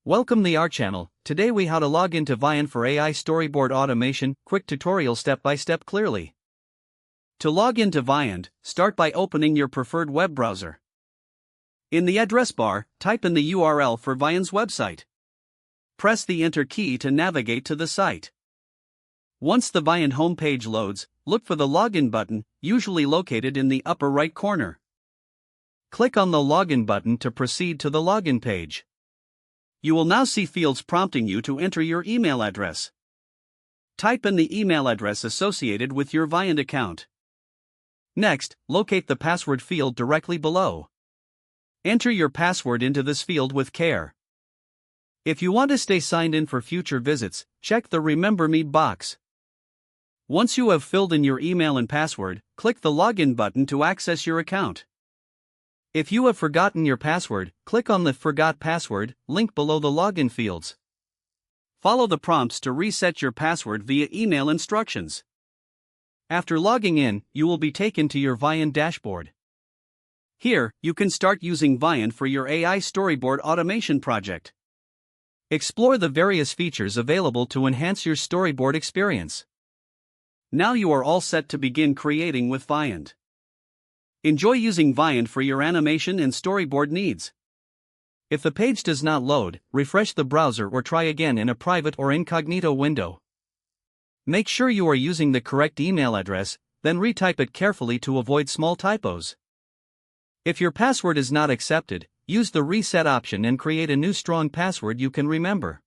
Welcome to our channel. Today we how to log into Vyond for AI storyboard automation, quick tutorial step by step clearly. To log into Vyond, start by opening your preferred web browser. In the address bar, type in the URL for Vyond's website. Press the enter key to navigate to the site. Once the Vyond homepage loads, look for the login button, usually located in the upper right corner. Click on the login button to proceed to the login page. You will now see fields prompting you to enter your email address. Type in the email address associated with your Vyond account. Next, locate the password field directly below. Enter your password into this field with care. If you want to stay signed in for future visits, check the Remember Me box. Once you have filled in your email and password, click the login button to access your account. If you have forgotten your password, click on the Forgot Password link below the login fields. Follow the prompts to reset your password via email instructions. After logging in, you will be taken to your Vyond dashboard. Here, you can start using Vyond for your AI storyboard automation project. Explore the various features available to enhance your storyboard experience. Now you are all set to begin creating with Vyond. Enjoy using Vyond for your animation and storyboard needs. If the page does not load, refresh the browser or try again in a private or incognito window. Make sure you are using the correct email address, then retype it carefully to avoid small typos. If your password is not accepted, use the reset option and create a new strong password you can remember.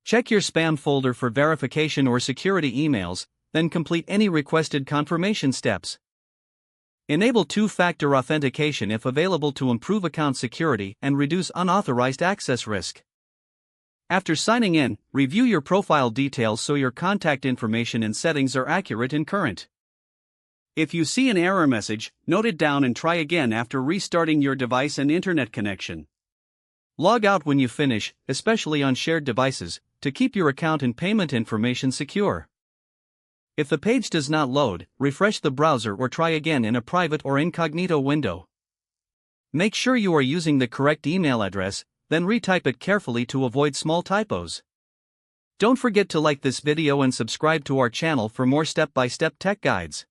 Check your spam folder for verification or security emails, then complete any requested confirmation steps. Enable two-factor authentication if available to improve account security and reduce unauthorized access risk. After signing in, review your profile details so your contact information and settings are accurate and current. If you see an error message, note it down and try again after restarting your device and internet connection. Log out when you finish, especially on shared devices, to keep your account and payment information secure. If the page does not load, refresh the browser or try again in a private or incognito window. Make sure you are using the correct email address, then retype it carefully to avoid small typos. Don't forget to like this video and subscribe to our channel for more step-by-step tech guides.